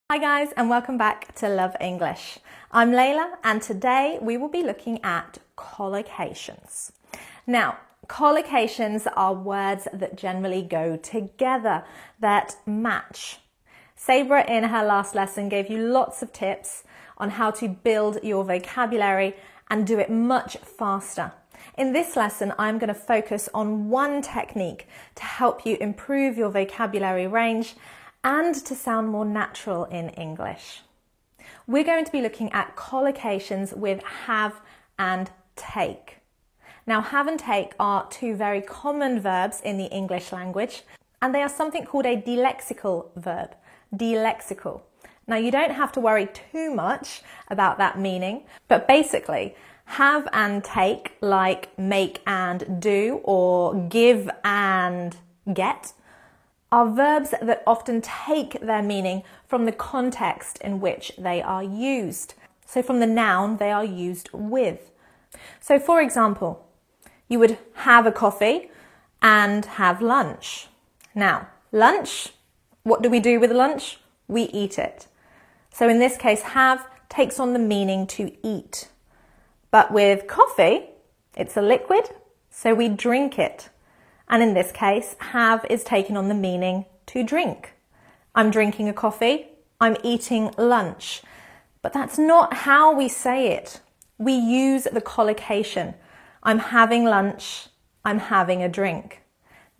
Hi guys, and welcome back to Love English. I'm Layla, and today we will be looking at collocations. Now, collocations are words that generally go together, that match. Sabra in her last lesson gave you lots of tips on how to build your vocabulary and do it much faster. In this lesson, I'm going to focus on one technique to help you improve your vocabulary range and to sound more natural in English. We're going to be looking at collocations with have and take. Now, have and take are two very common verbs in the English language, and they are something called a dilexical verb. Dilexical. Now, you don't have to worry too much about that meaning, but basically, have and take, like make and do or give and get, are verbs that often take their meaning from the context in which they are used. So from the noun they are used with. So for example, you would have a coffee and have lunch. Now, lunch, what do we do with lunch? We eat it. So in this case, have takes on the meaning to eat. But with coffee, it's a liquid, so we drink it. And in this case, have is taken on the meaning to drink. I'm drinking a coffee, I'm eating lunch. But that's not how we say it. We use the collocation. I'm having lunch, I'm having a drink.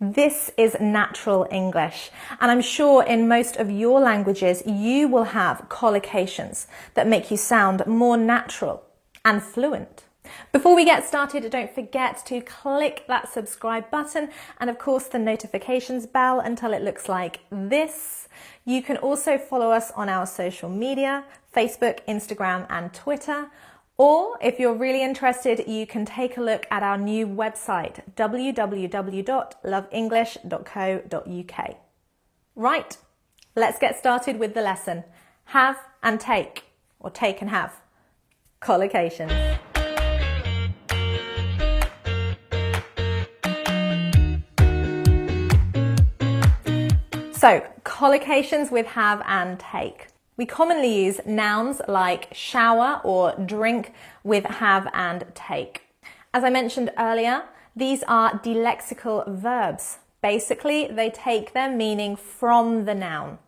This is natural English. And I'm sure in most of your languages, you will have collocations that make you sound more natural and fluent. Before we get started, don't forget to click that subscribe button and of course the notifications bell until it looks like this. You can also follow us on our social media, Facebook, Instagram and Twitter. Or if you're really interested, you can take a look at our new website, www.loveenglish.co.uk. Right, let's get started with the lesson. Have and take, or take and have. Collocations. So, collocations with have and take. We commonly use nouns like shower or drink with have and take. As I mentioned earlier, these are dilexical verbs. Basically, they take their meaning from the noun.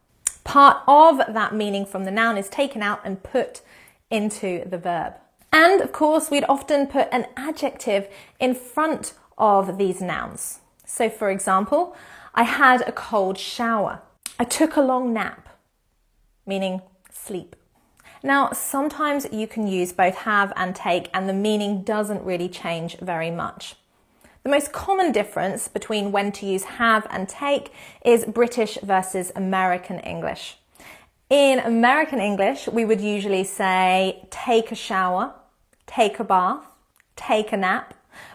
Part of that meaning from the noun is taken out and put into the verb. And of course, we'd often put an adjective in front of these nouns. So for example, I had a cold shower. I took a long nap, meaning sleep. Now, sometimes you can use both have and take and the meaning doesn't really change very much. The most common difference between when to use have and take is British versus American English. In American English, we would usually say take a shower, take a bath, take a nap.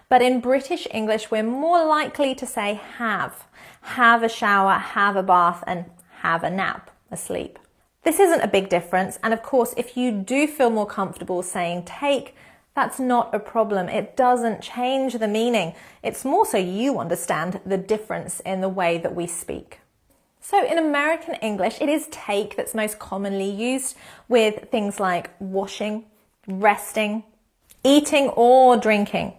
But in British English, we're more likely to say have. Have a shower, have a bath, and have a nap, a sleep. This isn't a big difference. And of course, if you do feel more comfortable saying take, that's not a problem. It doesn't change the meaning. It's more so you understand the difference in the way that we speak. So in American English, it is take that's most commonly used with things like washing, resting, eating or drinking.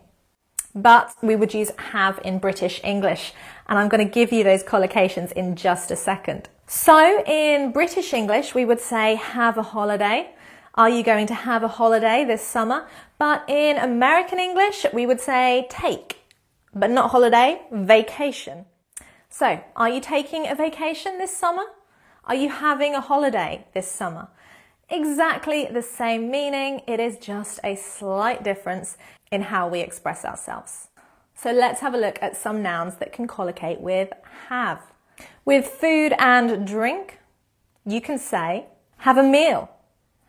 But we would use have in British English, and I'm going to give you those collocations in just a second. So in British English, we would say have a holiday. Are you going to have a holiday this summer? But in American English, we would say take, but not holiday, vacation. So, are you taking a vacation this summer? Are you having a holiday this summer? Exactly the same meaning, it is just a slight difference in how we express ourselves. So let's have a look at some nouns that can collocate with have. With food and drink, you can say have a meal,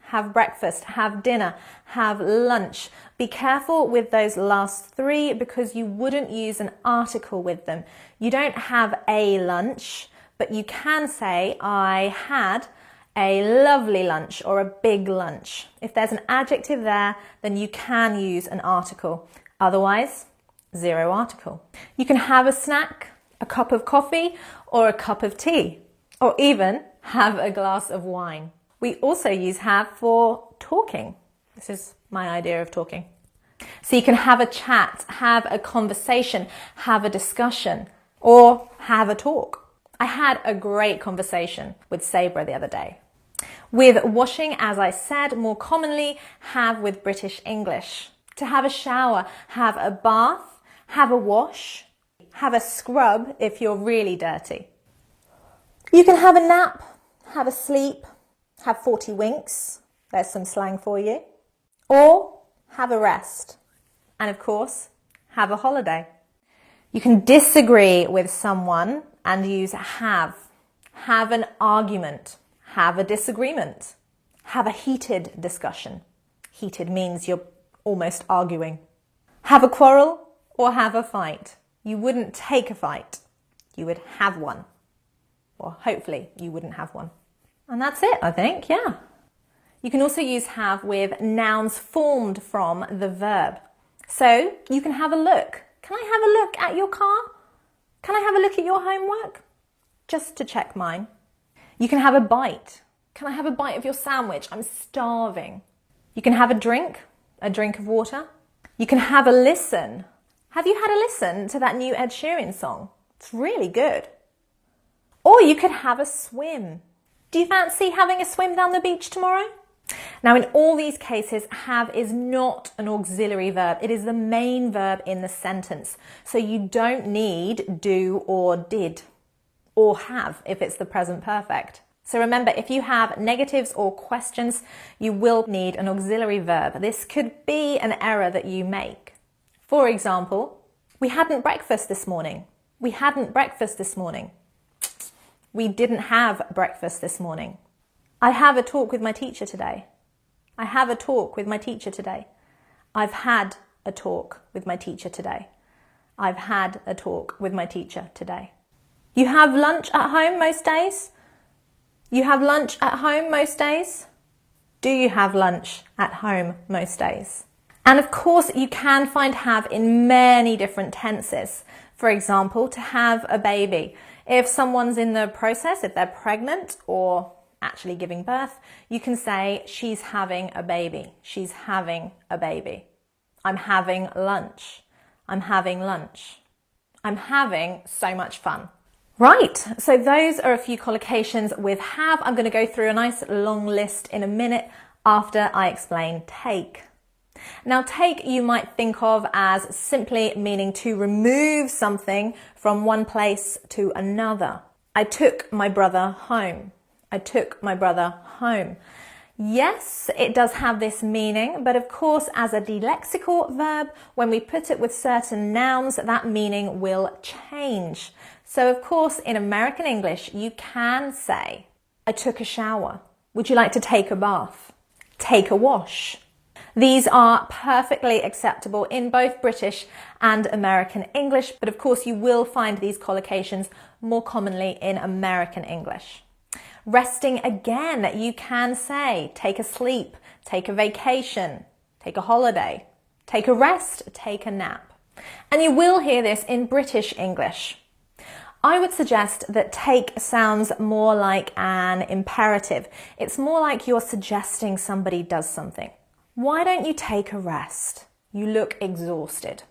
have breakfast, have dinner, have lunch. Be careful with those last three because you wouldn't use an article with them. You don't have a lunch, but you can say I had a lovely lunch or a big lunch. If there's an adjective there, then you can use an article. Otherwise, zero article. You can have a snack, a cup of coffee, or a cup of tea, or even have a glass of wine. We also use have for talking. This is my idea of talking. So you can have a chat, have a conversation, have a discussion, or have a talk. I had a great conversation with Sabra the other day. With washing, as I said, more commonly, have with British English. To have a shower, have a bath, have a wash, have a scrub if you're really dirty. You can have a nap, have a sleep, have 40 winks. There's some slang for you. Or have a rest. And of course, have a holiday. You can disagree with someone and use have. Have an argument. Have a disagreement. Have a heated discussion. Heated means you're almost arguing. Have a quarrel or have a fight. You wouldn't take a fight. You would have one. Or hopefully you wouldn't have one. And that's it, I think, yeah. You can also use have with nouns formed from the verb. So you can have a look. Can I have a look at your car? Can I have a look at your homework? Just to check mine. You can have a bite. Can I have a bite of your sandwich? I'm starving. You can have a drink of water. You can have a listen. Have you had a listen to that new Ed Sheeran song? It's really good. Or you could have a swim. Do you fancy having a swim down the beach tomorrow? Now, in all these cases, have is not an auxiliary verb. It is the main verb in the sentence. So you don't need do or did or have if it's the present perfect. So remember, if you have negatives or questions, you will need an auxiliary verb. This could be an error that you make. For example, we hadn't breakfast this morning. We hadn't breakfast this morning. We didn't have breakfast this morning. I have a talk with my teacher today. I have a talk with my teacher today. I've had a talk with my teacher today. I've had a talk with my teacher today. You have lunch at home most days? You have lunch at home most days? Do you have lunch at home most days? And of course, you can find have in many different tenses. For example, to have a baby. If someone's in the process, if they're pregnant or actually giving birth, you can say she's having a baby. She's having a baby. I'm having lunch. I'm having lunch. I'm having so much fun. Right, so those are a few collocations with have. I'm going to go through a nice long list in a minute after I explain take. Now, take you might think of as simply meaning to remove something from one place to another. I took my brother home. I took my brother home. Yes, it does have this meaning, but of course, as a delexical verb, when we put it with certain nouns, that meaning will change. So of course, in American English, you can say, I took a shower. Would you like to take a bath? Take a wash. These are perfectly acceptable in both British and American English, but of course you will find these collocations more commonly in American English. Resting again, you can say take a sleep, take a vacation, take a holiday, take a rest, take a nap. And you will hear this in British English. I would suggest that take sounds more like an imperative. It's more like you're suggesting somebody does something. Why don't you take a rest? You look exhausted.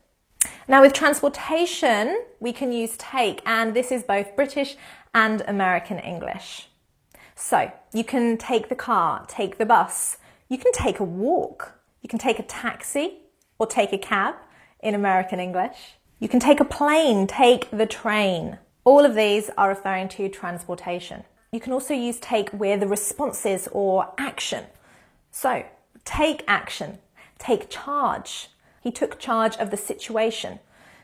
Now with transportation, we can use take, and this is both British and American English. So you can take the car, take the bus, you can take a walk, you can take a taxi or take a cab in American English. You can take a plane, take the train. All of these are referring to transportation. You can also use take with responses or action. So take action, take charge. He took charge of the situation.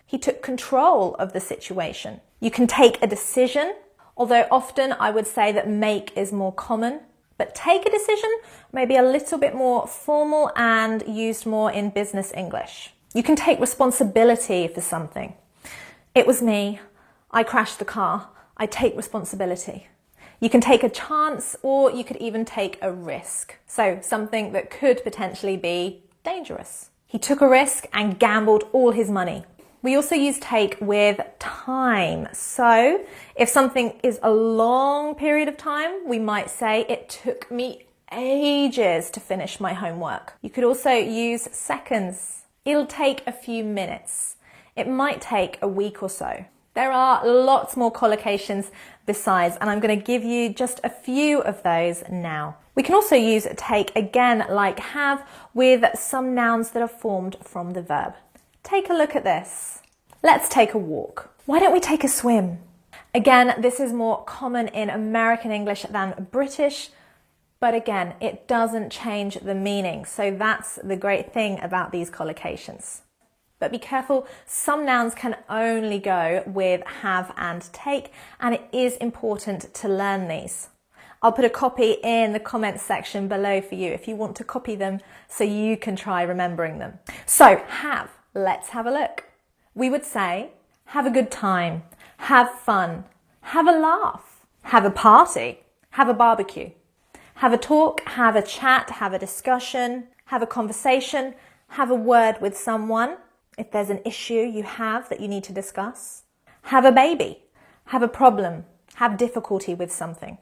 He took control of the situation. You can take a decision, although often I would say that make is more common, but take a decision may be a little bit more formal and used more in business English. You can take responsibility for something. It was me. I crashed the car. I take responsibility. You can take a chance, or you could even take a risk. So something that could potentially be dangerous. He took a risk and gambled all his money. We also use take with time. So if something is a long period of time, we might say it took me ages to finish my homework. You could also use seconds. It'll take a few minutes. It might take a week or so. There are lots more collocations besides, and I'm going to give you just a few of those now. We can also use take again like have with some nouns that are formed from the verb. Take a look at this. Let's take a walk. Why don't we take a swim? Again, this is more common in American English than British, but again, it doesn't change the meaning. So that's the great thing about these collocations. But be careful, some nouns can only go with have and take, and it is important to learn these. I'll put a copy in the comments section below for you if you want to copy them so you can try remembering them. So have, let's have a look. We would say, have a good time, have fun, have a laugh, have a party, have a barbecue, have a talk, have a chat, have a discussion, have a conversation, have a word with someone, if there's an issue you have that you need to discuss. Have a baby, have a problem, have difficulty with something.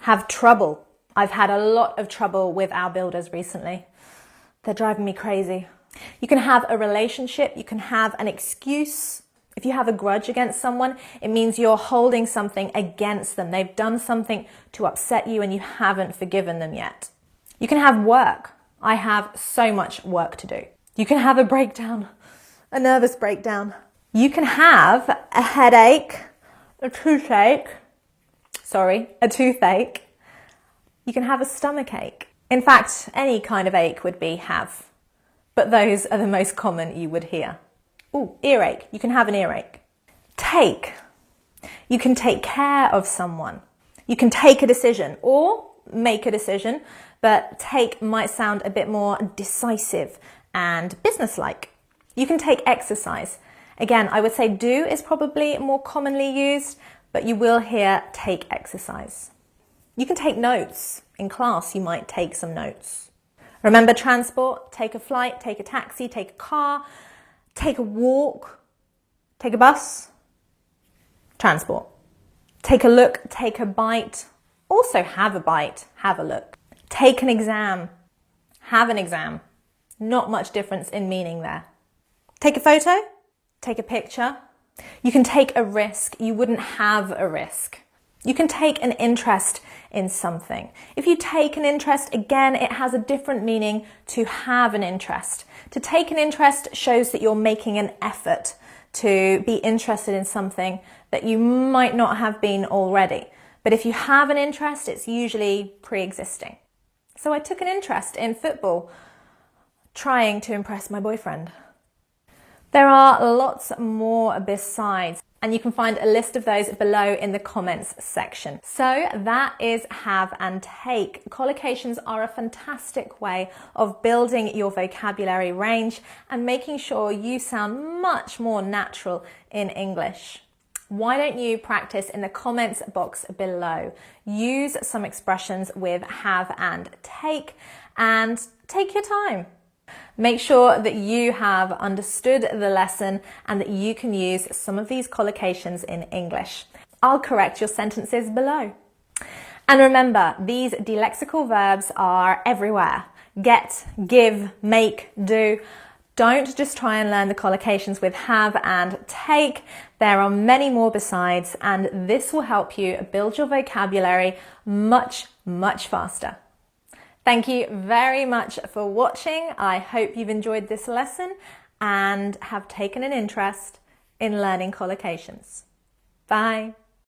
Have trouble. I've had a lot of trouble with our builders recently. They're driving me crazy. You can have a relationship, you can have an excuse. If you have a grudge against someone, it means you're holding something against them. They've done something to upset you and you haven't forgiven them yet. You can have work. I have so much work to do. You can have a breakdown, a nervous breakdown. You can have a headache, a toothache. You can have a stomach ache. In fact, any kind of ache would be have, but those are the most common you would hear. Ooh, earache. You can have an earache. Take. You can take care of someone. You can take a decision or make a decision, but take might sound a bit more decisive and businesslike. You can take exercise. Again, I would say do is probably more commonly used, but you will hear take exercise. You can take notes. In class, you might take some notes. Remember transport, take a flight, take a taxi, take a car, take a walk, take a bus, transport. Take a look, take a bite, also have a bite, have a look. Take an exam, have an exam. Not much difference in meaning there. Take a photo, take a picture. You can take a risk. You wouldn't have a risk. You can take an interest in something. If you take an interest, again, it has a different meaning to have an interest. To take an interest shows that you're making an effort to be interested in something that you might not have been already. But if you have an interest, it's usually pre-existing. So I took an interest in football, trying to impress my boyfriend. There are lots more besides, and you can find a list of those below in the comments section. So that is have and take. Collocations are a fantastic way of building your vocabulary range and making sure you sound much more natural in English. Why don't you practice in the comments box below? Use some expressions with have and take your time. Make sure that you have understood the lesson and that you can use some of these collocations in English. I'll correct your sentences below. And remember, these delexical verbs are everywhere. Get, give, make, do. Don't just try and learn the collocations with have and take. There are many more besides, and this will help you build your vocabulary much, much faster. Thank you very much for watching. I hope you've enjoyed this lesson and have taken an interest in learning collocations. Bye.